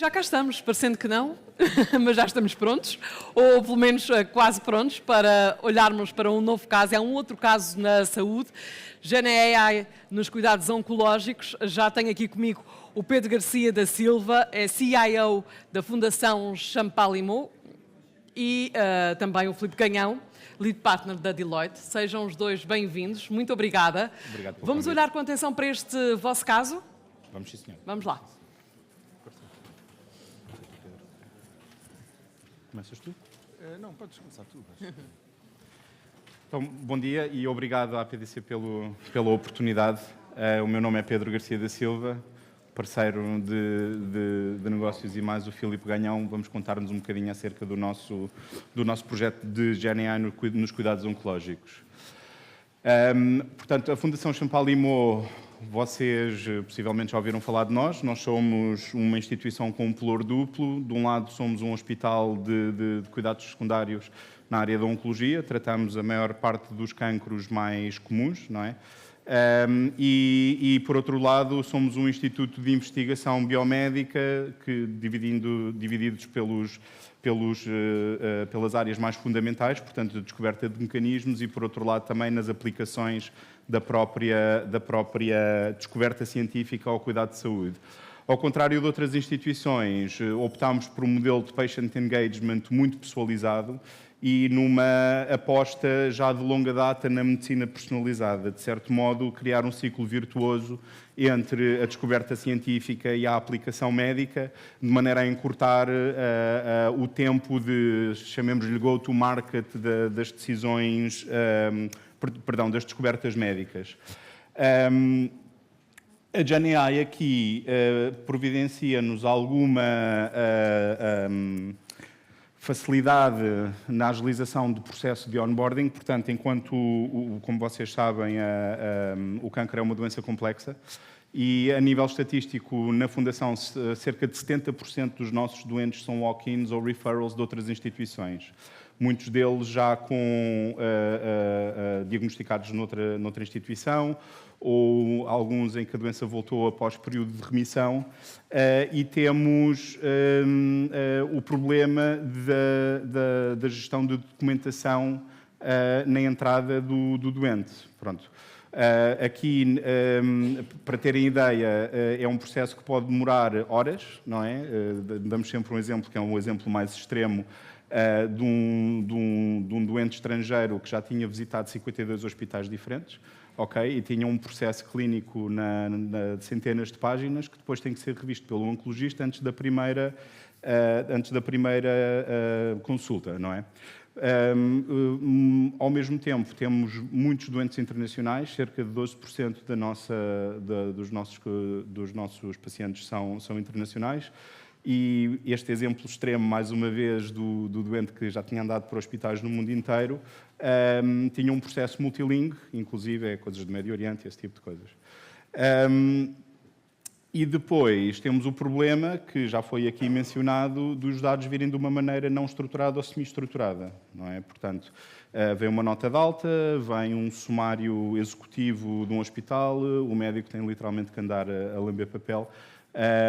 já cá estamos, parecendo que não, mas já estamos prontos, ou pelo menos quase prontos, para olharmos para um novo caso. É um outro caso na saúde, GenAI nos cuidados oncológicos. Já tenho aqui comigo o Pedro Garcia da Silva, é CIO da Fundação Champalimau, e também o Filipe Canhão, Lead Partner da Deloitte. Sejam os dois bem-vindos. Muito obrigada. Obrigado pelo Vamos convite. olhar com atenção para este vosso caso? Vamos, sim, senhor. Vamos lá. Começas tu? Não, podes começar tu. Então, bom dia e obrigado à PDC pela oportunidade. O meu nome é Pedro Garcia da Silva, parceiro de negócios, e mais o Filipe Ganhão. Vamos contar-nos um bocadinho acerca do nosso projeto de GenAI nos cuidados oncológicos. Portanto, a Fundação Champalimau, vocês possivelmente já ouviram falar de nós. Nós somos uma instituição com um pelour duplo. De um lado, somos um hospital de cuidados secundários na área da oncologia. Tratamos a maior parte dos cancros mais comuns, não é? E por outro lado, somos um instituto de investigação biomédica divididos pelas áreas mais fundamentais, portanto, a descoberta de mecanismos, e por outro lado também nas aplicações da própria descoberta científica ao cuidado de saúde. Ao contrário de outras instituições, optámos por um modelo de patient engagement muito pessoalizado e numa aposta já de longa data na medicina personalizada. De certo modo, criar um ciclo virtuoso entre a descoberta científica e a aplicação médica, de maneira a encurtar o tempo de, chamemos-lhe, go-to-market das decisões, das descobertas médicas. A GenAI aqui providencia-nos alguma facilidade na agilização do processo de onboarding. Portanto, enquanto, como vocês sabem, o câncer é uma doença complexa e, a nível estatístico, na Fundação, cerca de 70% dos nossos doentes são walk-ins ou referrals de outras instituições. Muitos deles já diagnosticados noutra instituição, ou alguns em que a doença voltou após período de remissão, e temos o problema da gestão de documentação na entrada do doente. Pronto. Aqui, para terem ideia, é um processo que pode demorar horas, não é? Damos sempre um exemplo, que é um exemplo mais extremo, de um doente estrangeiro que já tinha visitado 52 hospitais diferentes, ok? E tinha um processo clínico de centenas de páginas, que depois tem que ser revisto pelo oncologista antes da primeira consulta, não é? Ao mesmo tempo, temos muitos doentes internacionais, cerca de 12% dos nossos pacientes são internacionais. E este exemplo extremo, mais uma vez, do doente que já tinha andado por hospitais no mundo inteiro, tinha um processo multilingue, inclusive coisas do Médio Oriente, esse tipo de coisas. E depois temos o problema, que já foi aqui mencionado, dos dados virem de uma maneira não estruturada ou semi-estruturada, não é? Portanto, vem uma nota de alta, vem um sumário executivo de um hospital, o médico tem literalmente que andar a lamber papel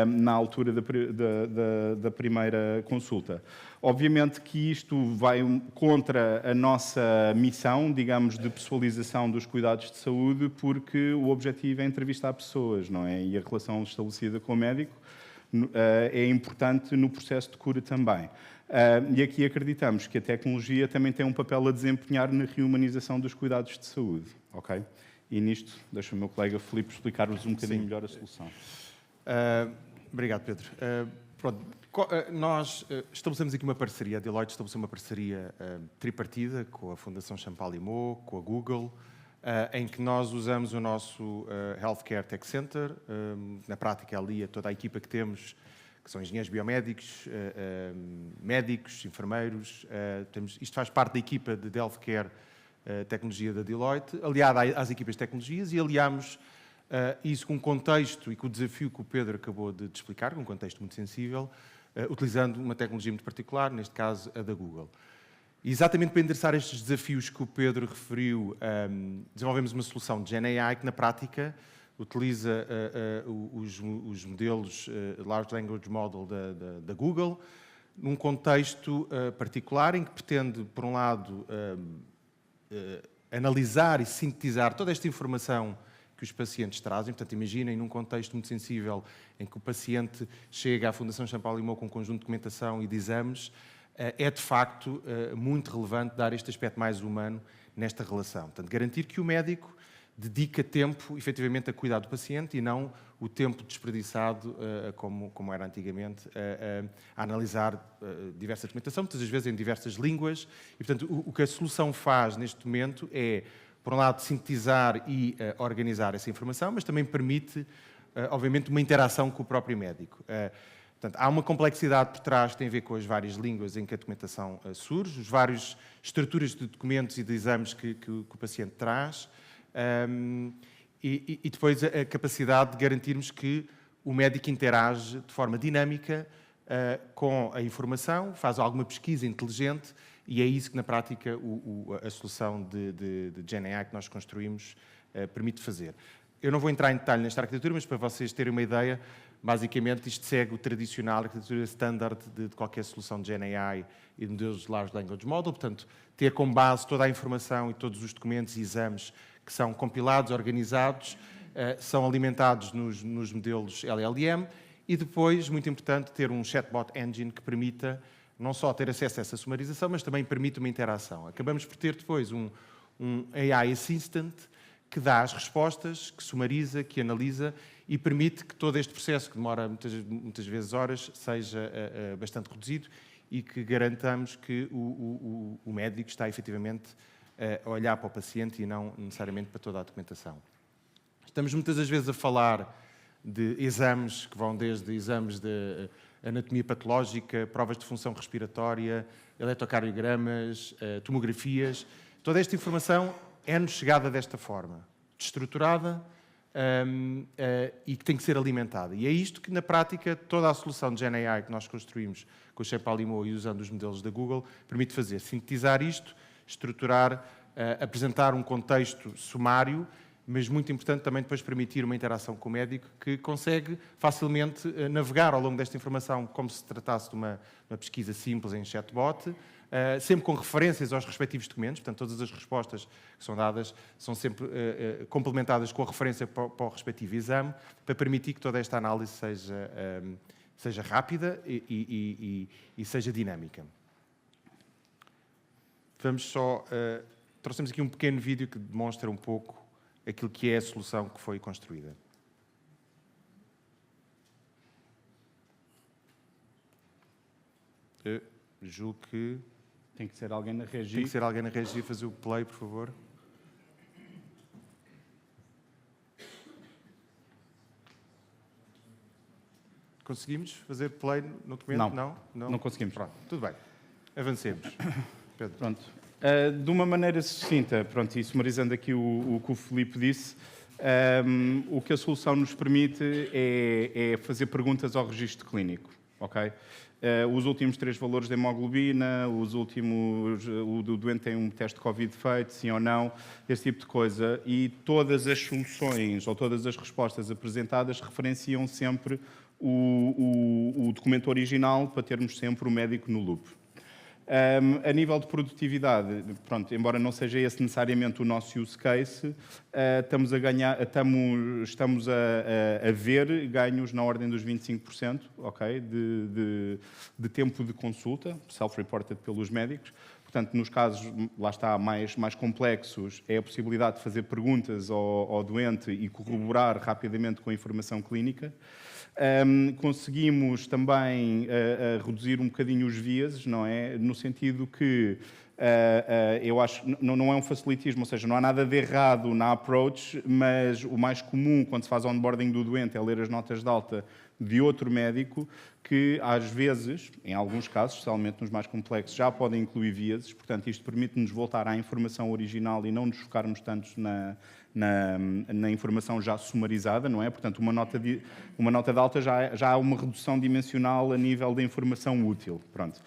na altura da primeira consulta. Obviamente que isto vai contra a nossa missão, digamos, de pessoalização dos cuidados de saúde, porque o objetivo é entrevistar pessoas, não é? E a relação estabelecida com o médico é importante no processo de cura também. E aqui acreditamos que a tecnologia também tem um papel a desempenhar na reumanização dos cuidados de saúde, ok? E nisto, deixo o meu colega Filipe explicar-vos um bocadinho melhor a solução. Obrigado, Pedro. Nós estabelecemos aqui uma parceria, a Deloitte estabeleceu uma parceria tripartida com a Fundação Champalimau, com a Google, em que nós usamos o nosto Healthcare Tech Center. Na prática, ali, toda a equipa que temos, que são engenheiros biomédicos, médicos, enfermeiros. Isto faz parte da equipa de Healthcare Tecnologia da Deloitte, aliada às equipas de tecnologias, e aliamos isso com o contexto e com o desafio que o Pedro acabou de explicar, com um contexto muito sensível, utilizando uma tecnologia muito particular, neste caso a da Google. E exatamente para endereçar estes desafios que o Pedro referiu, desenvolvemos uma solução de GenAI que, na prática, utiliza os modelos Large Language Model da Google, num contexto particular em que pretende, por um lado, analisar e sintetizar toda esta informação que os pacientes trazem. Portanto, imaginem num contexto muito sensível em que o paciente chega à Fundação Champalimau com um conjunto de documentação e de exames, é de facto muito relevante dar este aspecto mais humano nesta relação. Portanto, garantir que o médico dedica tempo, efetivamente, a cuidar do paciente e não o tempo desperdiçado, como era antigamente, a analisar diversa documentação, muitas das vezes em diversas línguas. E, portanto, o que a solução faz neste momento é, por um lado, sintetizar e organizar essa informação, mas também permite, obviamente, uma interação com o próprio médico. Portanto, há uma complexidade por trás que tem a ver com as várias línguas em que a documentação surge, as várias estruturas de documentos e de exames que o paciente traz, e depois a capacidade de garantirmos que o médico interage de forma dinâmica com a informação, faz alguma pesquisa inteligente, e é isso que, na prática, a solução de GenAI que nós construímos permite fazer. Eu não vou entrar em detalhe nesta arquitetura, mas para vocês terem uma ideia, basicamente isto segue o tradicional, a arquitetura standard de qualquer solução de GenAI e de modelos de Large Language Model. Portanto, ter como base toda a informação e todos os documentos e exames que são compilados, organizados, são alimentados nos modelos LLM e depois, muito importante, ter um chatbot engine que permita não só ter acesso a essa sumarização, mas também permite uma interação. Acabamos por ter depois um AI Assistant que dá as respostas, que sumariza, que analisa e permite que todo este processo, que demora muitas vezes horas, seja bastante reduzido e que garantamos que o médico está efetivamente a olhar para o paciente e não necessariamente para toda a documentação. Estamos muitas das vezes a falar de exames que vão desde exames de anatomia patológica, provas de função respiratória, eletrocardiogramas, tomografias. Toda esta informação é-nos chegada desta forma, desestruturada e que tem que ser alimentada. E é isto que, na prática, toda a solução de GenAI que nós construímos com o Champalimau e usando os modelos da Google permite fazer, sintetizar isto, estruturar, apresentar um contexto sumário, mas muito importante também depois permitir uma interação com o médico que consegue facilmente navegar ao longo desta informação como se tratasse de uma pesquisa simples em chatbot, sempre com referências aos respectivos documentos. Portanto, todas as respostas que são dadas são sempre complementadas com a referência para o respectivo exame, para permitir que toda esta análise seja rápida e seja dinâmica. Vamos só... trouxemos aqui um pequeno vídeo que demonstra um pouco aquilo que é a solução que foi construída. Eu julgo que... Tem que ser alguém na regi. Tem que ser alguém na regi a fazer o play, por favor. Conseguimos fazer play no documento? Não conseguimos. Pronto, tudo bem. Avancemos. Pedro. Pronto. De uma maneira sucinta, pronto, e sumarizando aqui o que o Filipe disse, o que a solução nos permite é fazer perguntas ao registro clínico, ok? Os últimos 3 valores de hemoglobina, o do doente tem um teste de Covid feito, sim ou não, esse tipo de coisa, e todas as soluções ou todas as respostas apresentadas referenciam sempre o documento original para termos sempre o médico no loop. A nível de produtividade, pronto, embora não seja esse necessariamente o nosso use case, estamos a ver ganhos na ordem dos 25%, okay, de tempo de consulta, self-reported pelos médicos. Portanto, nos casos, lá está, mais complexos, é a possibilidade de fazer perguntas ao doente e corroborar rapidamente com a informação clínica. Conseguimos também reduzir um bocadinho os vieses, não é? No sentido que eu acho que não é um facilitismo, ou seja, não há nada de errado na approach, mas o mais comum quando se faz onboarding do doente é ler as notas de alta de outro médico que, às vezes, em alguns casos, especialmente nos mais complexos, já podem incluir vieses. Portanto, isto permite-nos voltar à informação original e não nos focarmos tanto na informação já sumarizada, não é? Portanto, uma nota de alta já há uma redução dimensional a nível da informação útil. Pronto.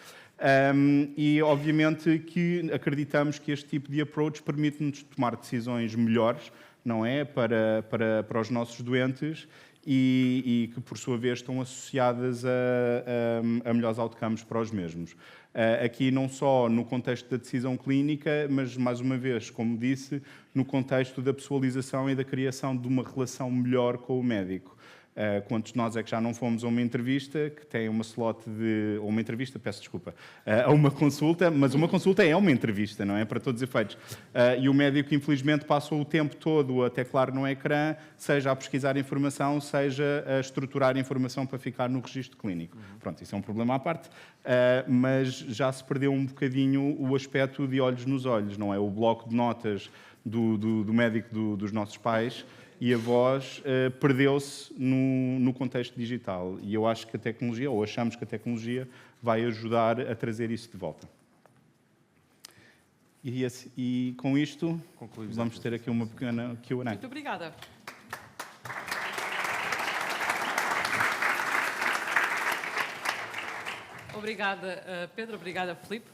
E, obviamente, que acreditamos que este tipo de approach permite-nos tomar decisões melhores, não é? Para os nossos doentes e que, por sua vez, estão associadas a melhores outcomes para os mesmos. Aqui não só no contexto da decisão clínica, mas, mais uma vez, como disse, no contexto da pessoalização e da criação de uma relação melhor com o médico. Quantos de nós é que já não fomos a uma entrevista que tem uma slot de... ou uma entrevista, peço desculpa, a uma consulta, mas uma consulta é uma entrevista, não é? Para todos os efeitos. E o médico, infelizmente, passa o tempo todo a teclar no ecrã, seja a pesquisar informação, seja a estruturar informação para ficar no registro clínico. Pronto, isso é um problema à parte, mas já se perdeu um bocadinho o aspecto de olhos nos olhos, não é? O bloco de notas do médico dos nossos pais e a voz perdeu-se no contexto digital. E eu acho que a tecnologia, ou achamos que a tecnologia, vai ajudar a trazer isso de volta. E com isto, vamos ter aqui uma pequena Q&A. Muito obrigada. Obrigada, Pedro. Obrigada, Filipe,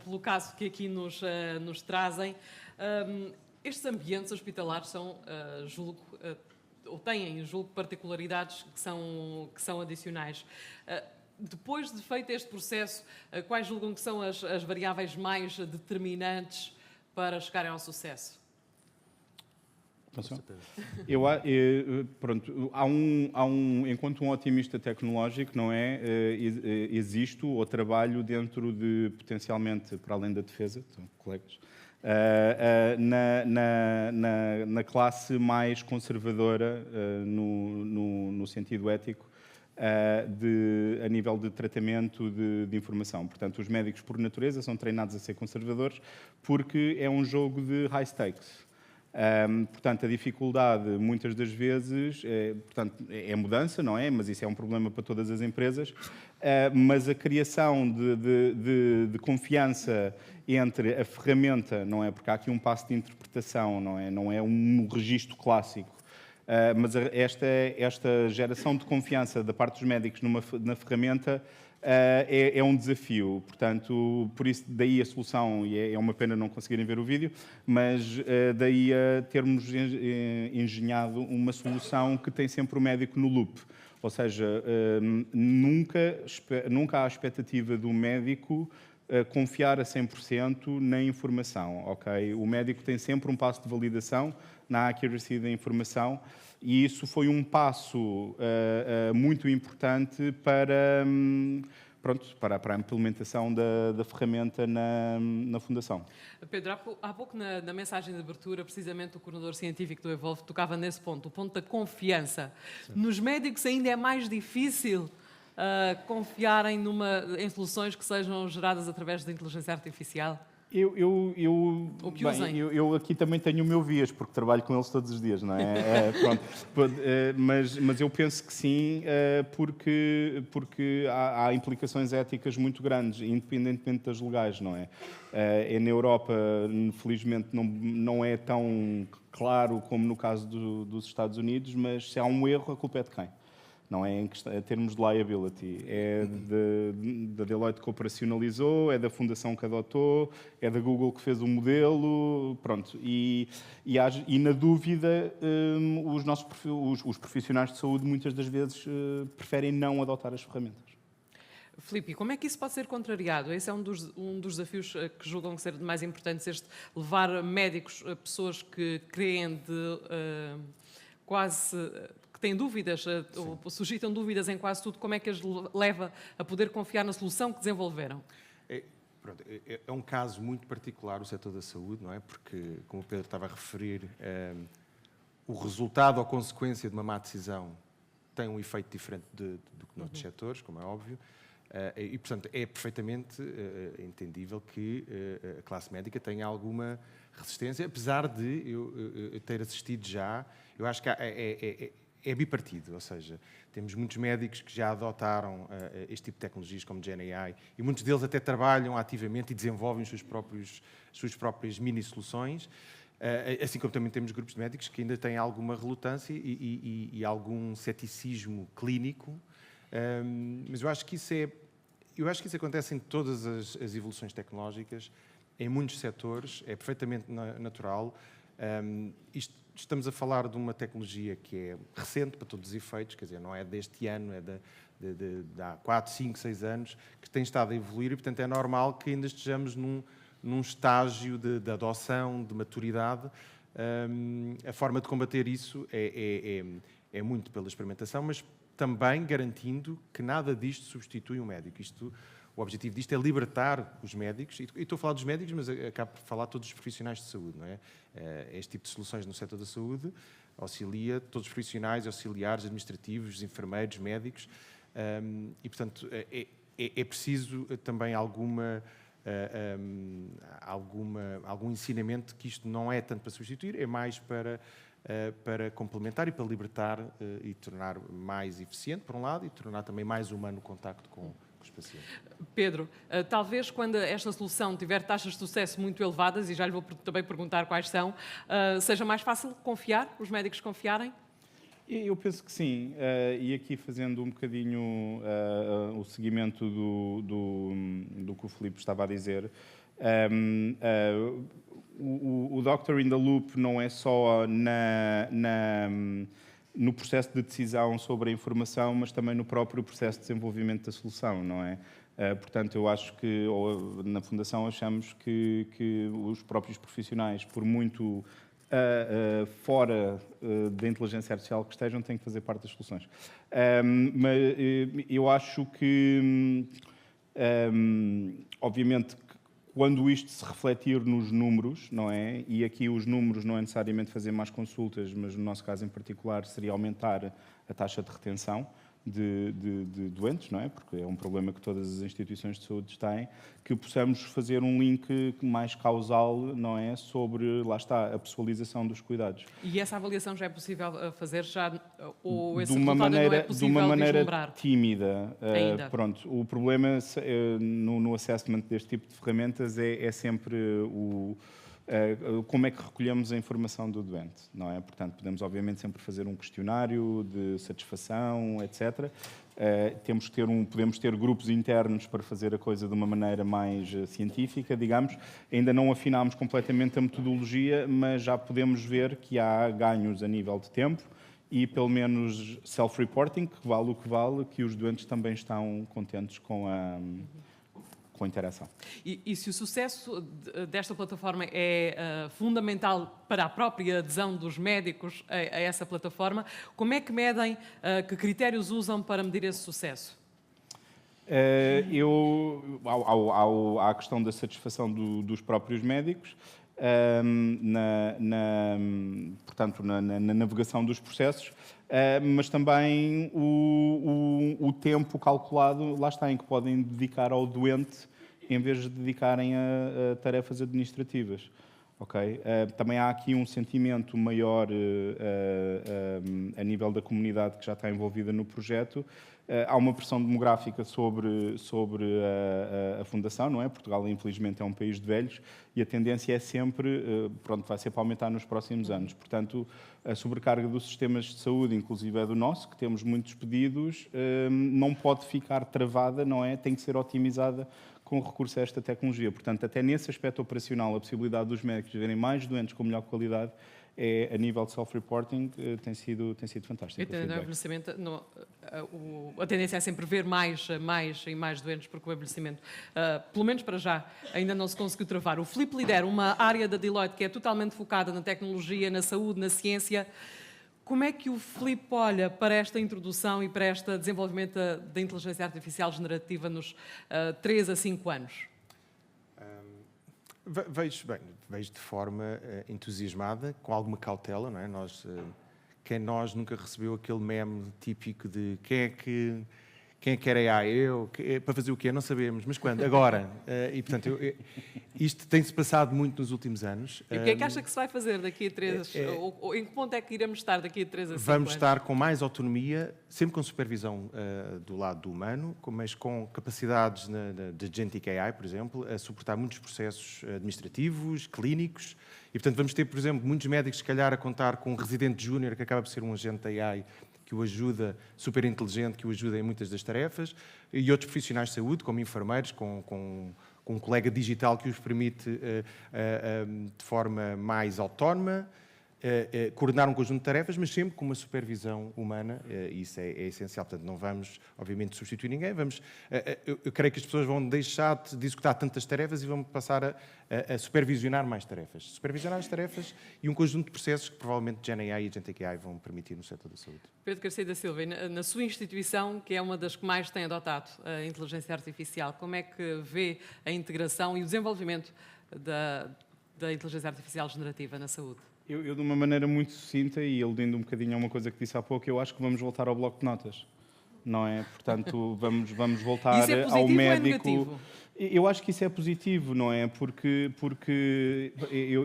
pelo caso que aqui nos trazem. Estes ambientes hospitalares são, julgo, ou têm, julgo, particularidades que são adicionais. Depois de feito este processo, quais julgam que são as variáveis mais determinantes para chegarem ao sucesso? Pronto, enquanto um otimista tecnológico, não é? Existo ou trabalho dentro de, potencialmente, para além da defesa, são colegas, na classe mais conservadora, no sentido ético, a nível de tratamento de informação. Portanto, os médicos, por natureza, são treinados a ser conservadores porque é um jogo de high stakes. Portanto, a dificuldade, muitas das vezes, é mudança, não é? Mas isso é um problema para todas as empresas. Mas a criação de confiança entre a ferramenta, não é? Porque há aqui um passo de interpretação, não é? Não é um registro clássico. Mas esta geração de confiança da parte dos médicos na ferramenta é um desafio. Portanto, por isso, daí a solução, e é uma pena não conseguirem ver o vídeo, mas daí a termos engenhado uma solução que tem sempre o médico no loop. Ou seja, nunca há a expectativa do médico confiar a 100% na informação, ok? O médico tem sempre um passo de validação na accuracy da informação e isso foi um passo muito importante para a implementação da ferramenta na Fundação. Pedro, há pouco na mensagem de abertura, precisamente o coordenador científico do Evolve tocava nesse ponto, o ponto da confiança. Sim. Nos médicos ainda é mais difícil confiarem em soluções que sejam geradas através da inteligência artificial? Eu aqui também tenho o meu viés, porque trabalho com eles todos os dias, não é? Mas eu penso que sim, porque há implicações éticas muito grandes, independentemente das legais, não é? Na Europa, felizmente, não é tão claro como no caso dos Estados Unidos, mas se há um erro, a culpa é de quem? Não é em termos de liability. É da Deloitte que operacionalizou, é da Fundação que adotou, é da Google que fez o modelo, pronto. E na dúvida, os profissionais de saúde muitas das vezes preferem não adotar as ferramentas. Filipe, como é que isso pode ser contrariado? Esse é um dos desafios que julgam ser mais importantes, levar médicos, pessoas que creem que têm dúvidas, ou suscitam dúvidas em quase tudo, como é que as leva a poder confiar na solução que desenvolveram? É um caso muito particular o setor da saúde, não é? Porque, como o Pedro estava a referir, o resultado ou consequência de uma má decisão tem um efeito diferente do que noutros setores, como é óbvio, e, portanto, é perfeitamente entendível que a classe médica tenha alguma resistência, apesar de eu ter assistido já, eu acho que é bipartido, ou seja, temos muitos médicos que já adotaram este tipo de tecnologias como GenAI e muitos deles até trabalham ativamente e desenvolvem as suas próprias mini-soluções, assim como também temos grupos de médicos que ainda têm alguma relutância e algum ceticismo clínico, mas eu acho que isso Eu acho que isso acontece em todas as evoluções tecnológicas, em muitos setores, é perfeitamente natural. Estamos a falar de uma tecnologia que é recente para todos os efeitos, quer dizer, não é deste ano, é de há 4, 5, 6 anos, que tem estado a evoluir e, portanto, é normal que ainda estejamos num estágio de adoção, de maturidade. A forma de combater isso é muito pela experimentação, mas também garantindo que nada disto substitui um médico. O objetivo disto é libertar os médicos, e estou a falar dos médicos, mas acabo por falar de todos os profissionais de saúde, não é? Este tipo de soluções no setor da saúde auxilia todos os profissionais, auxiliares, administrativos, enfermeiros, médicos, e, portanto, é preciso também algum ensinamento que isto não é tanto para substituir, é mais para complementar e para libertar e tornar mais eficiente, por um lado, e tornar também mais humano o contacto com os pacientes. Pedro, talvez quando esta solução tiver taxas de sucesso muito elevadas, e já lhe vou também perguntar quais são, seja mais fácil confiar, os médicos confiarem? Eu penso que sim, e aqui fazendo um bocadinho o seguimento do que o Filipe estava a dizer, o Doctor in the Loop não é só no processo de decisão sobre a informação, mas também no próprio processo de desenvolvimento da solução, não é? Portanto, eu acho que, ou na Fundação achamos que os próprios profissionais, por muito fora da inteligência artificial que estejam, têm que fazer parte das soluções. Mas eu acho que, obviamente, quando isto se refletir nos números, não é? E aqui os números não é necessariamente fazer mais consultas, mas no nosso caso em particular seria aumentar a taxa de retenção de doentes, não é? Porque é um problema que todas as instituições de saúde têm, que possamos fazer um link mais causal, não é? Sobre, lá está, a pessoalização dos cuidados. E essa avaliação já é possível fazer, ou esse de uma resultado maneira, não é possível de uma maneira vislumbrar? tímida. Ainda. Pronto, o problema no assessment deste tipo de ferramentas é sempre como é que recolhemos a informação do doente, não é? Portanto, podemos obviamente sempre fazer um questionário de satisfação, etc. Podemos ter grupos internos para fazer a coisa de uma maneira mais científica, digamos. Ainda não afinámos completamente a metodologia, mas já podemos ver que há ganhos a nível de tempo e, pelo menos, self-reporting, que vale o que vale, que os doentes também estão contentes com a interação. E se o sucesso desta plataforma é fundamental para a própria adesão dos médicos a essa plataforma, como é que medem, que critérios usam para medir esse sucesso? Há a questão da satisfação dos próprios médicos, portanto, na navegação dos processos, mas também o tempo calculado, lá está, em que podem dedicar ao doente em vez de dedicarem a tarefas administrativas. Okay? Também há aqui um sentimento maior a nível da comunidade que já está envolvida no projeto. Há uma pressão demográfica sobre a Fundação, não é? Portugal, infelizmente, é um país de velhos e a tendência é sempre, vai ser para aumentar nos próximos anos. Portanto, a sobrecarga dos sistemas de saúde, inclusive é do nosso, que temos muitos pedidos, não pode ficar travada, não é? Tem que ser otimizada com recurso a esta tecnologia. Portanto, até nesse aspecto operacional, a possibilidade dos médicos verem mais doentes com melhor qualidade, a nível de self-reporting, tem sido fantástico. Entendendo o envelhecimento, a tendência é sempre ver mais doentes, porque o envelhecimento, pelo menos para já, ainda não se conseguiu travar. O Filipe lidera uma área da Deloitte que é totalmente focada na tecnologia, na saúde, na ciência. Como é que o Filipe olha para esta introdução e para este desenvolvimento da inteligência artificial generativa nos 3 a 5 anos? Vejo de forma entusiasmada, com alguma cautela, não é? Quem nós nunca recebeu aquele meme típico de quem é que era AI? Para fazer o quê? Não sabemos, mas quando? Agora. E, portanto, isto tem-se passado muito nos últimos anos. E o que é que acha que se vai fazer daqui a 3 ou em que ponto é que iremos estar daqui a 3 a 5 anos? Vamos estar com mais autonomia, sempre com supervisão do lado do humano, mas com capacidades de Agentic AI, por exemplo, a suportar muitos processos administrativos, clínicos. E, portanto, vamos ter, por exemplo, muitos médicos, se calhar, a contar com um residente júnior que acaba por ser um agente AI que o ajuda, super inteligente, que o ajuda em muitas das tarefas, e outros profissionais de saúde, como enfermeiros, com um colega digital que os permite, de forma mais autónoma, coordenar um conjunto de tarefas, mas sempre com uma supervisão humana, e isso é essencial. Portanto, não vamos, obviamente, substituir ninguém. Eu creio que as pessoas vão deixar de executar tantas tarefas e vão passar a supervisionar mais tarefas. Supervisionar as tarefas e um conjunto de processos que provavelmente GenAI e Agentic AI vão permitir no setor da saúde. Pedro Garcia da Silva, na sua instituição, que é uma das que mais tem adotado a inteligência artificial, como é que vê a integração e o desenvolvimento da inteligência artificial generativa na saúde? Eu, de uma maneira muito sucinta e aludindo um bocadinho a uma coisa que disse há pouco, eu acho que vamos voltar ao bloco de notas, não é? Portanto, vamos voltar isso é ao médico. Ou é negativo? Eu acho que isso é positivo, não é? Porque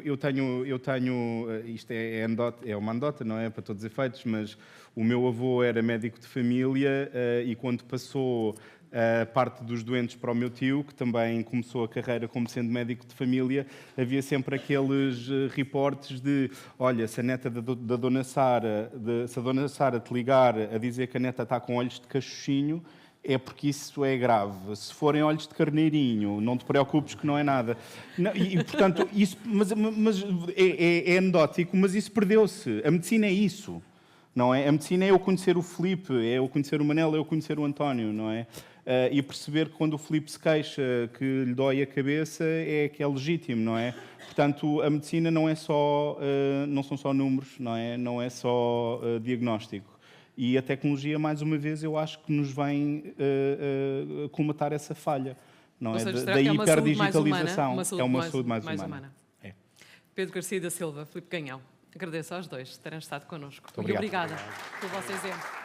eu tenho isto é uma anedota, não é? Para todos os efeitos, mas o meu avô era médico de família e quando passou a parte dos doentes para o meu tio, que também começou a carreira como sendo médico de família, havia sempre aqueles reportes de, olha, se a neta da Dona Sara, se a Dona Sara te ligar a dizer que a neta está com olhos de cachuchinho, é porque isso é grave. Se forem olhos de carneirinho, não te preocupes que não é nada. Não, portanto, isso, mas é anedótico, mas isso perdeu-se. A medicina é isso, não é? A medicina é eu conhecer o Filipe, é eu conhecer o Manel, é eu conhecer o António, não é? E perceber que quando o Filipe se queixa que lhe dói a cabeça é que é legítimo, não é? Portanto, a medicina não é só, não são só números, não é? Não é só diagnóstico. E a tecnologia, mais uma vez, eu acho que nos vem colmatar essa falha, não Ou é? seja, Da hiperdigitalização. É uma saúde mais humana. humana. É. Pedro Garcia da Silva, Filipe Canhão, agradeço aos dois por terem estado connosco. Muito obrigado. obrigada pelo vosso exemplo.